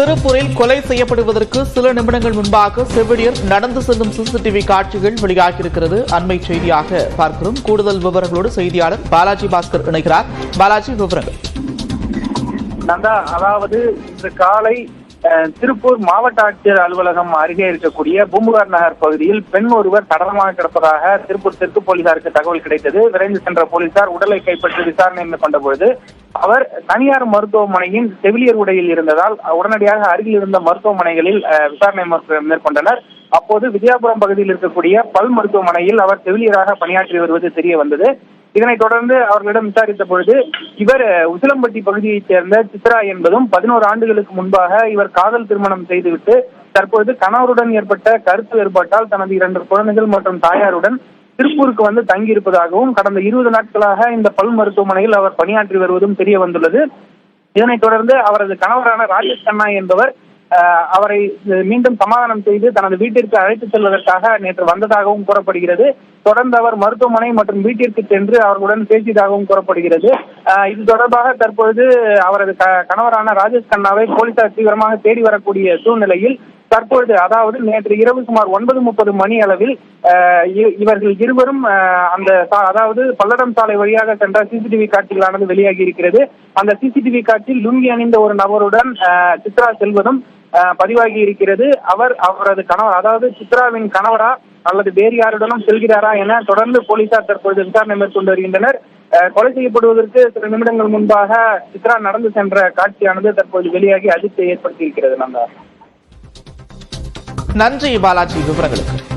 திருப்பூரில் கொலை செய்யப்படுவதற்கு சில நிமிடங்கள் முன்பாக செவிலியர் நடந்து செல்லும் சிசிடிவி காட்சிகள் வெளியாகியிருக்கிறது. அண்மை செய்தியாக பார்க்கிறோம். கூடுதல் விவரங்களோடு செய்தியாளர் பாலாஜி பாஸ்கர் இணைகிறார். பாலாஜி, விவரங்கள். நந்தா, அதாவது இன்று காலை திருப்பூர் மாவட்ட ஆட்சியர் அலுவலகம் அருகே இருக்கக்கூடிய பூம்புகார் நகர் பகுதியில் பெண் ஒருவர் சடலமாக கிடப்பதாக திருப்பூர் தெற்கு போலீசாருக்கு தகவல் கிடைத்தது. விரைந்து சென்ற போலீசார் உடலை கைப்பற்றி விசாரணை மேற்கொண்ட பொழுது அவர் தனியார் மருத்துவமனையின் செவிலியர் உடையில் இருந்ததால் உடனடியாக அருகில் இருந்த மருத்துவமனைகளில் விசாரணை மேற்கொண்டனர். அப்போது விஜயாபுரம் பகுதியில் இருக்கக்கூடிய பல் மருத்துவமனையில் அவர் செவிலியராக பணியாற்றி வருவது தெரிய வந்தது. இதனைத் தொடர்ந்து அவர்களிடம் விசாரித்த பொழுது இவர் உசிலம்பட்டி பகுதியைச் சேர்ந்த சித்ரா என்பதும் 11 ஆண்டுகளுக்கு முன்பாக இவர் காதல் திருமணம் செய்துவிட்டு தற்பொழுது கணவருடன் ஏற்பட்ட கருத்து வேறுபாட்டால் தனது 2 குழந்தைகள் மற்றும் தாயாருடன் திருப்பூருக்கு வந்து தங்கியிருப்பதாகவும் கடந்த 20 நாட்களாக இந்த பல் மருத்துவமனையில் அவர் பணியாற்றி வருவதும் தெரிய வந்துள்ளது. இதனைத் தொடர்ந்து அவரது கணவரான ராஜேஷ் கண்ணா என்பவர் அவரை மீண்டும் சமாதானம் செய்து தனது வீட்டிற்கு அழைத்துச் செல்வதற்காக நேற்று வந்ததாகவும் கூறப்படுகிறது. தொடர்ந்து அவர் மருத்துவமனை மற்றும் வீட்டிற்கு சென்று அவர்களுடன் பேசியதாகவும் கூறப்படுகிறது. இது தொடர்பாக தற்பொழுது அவரது கணவரான ராஜேஷ் கண்ணாவை போலீசார் தீவிரமாக தேடி வரக்கூடிய சூழ்நிலையில் தற்பொழுது, அதாவது நேற்று இரவு சுமார் 9:30 மணி அளவில் இவர்கள் இருவரும் அதாவது பல்லடம் சாலை வழியாக சென்ற சிசிடிவி காட்சிகளானது வெளியாகி இருக்கிறது. அந்த சிசிடிவி காட்சியில் லுங்கி அணிந்த ஒரு நபருடன் சித்ரா செல்வதும் பதிவாகி இருக்கிறது. அவரது கணவர், அதாவது சித்ராவின் கணவரா அல்லது வேறு யாருடனும் செல்கிறாரா என தொடர்ந்து போலீசார் தற்பொழுது விசாரணை மேற்கொண்டு வருகின்றனர். கொலை செய்யப்படுவதற்கு சில நிமிடங்கள் முன்பாக சித்ரா நடந்து சென்ற காட்சியானது தற்போது வெளியாகி அதிர்ச்சியை ஏற்படுத்தி இருக்கிறது. நன்றி பாலாஜி, விவரங்களுக்கு.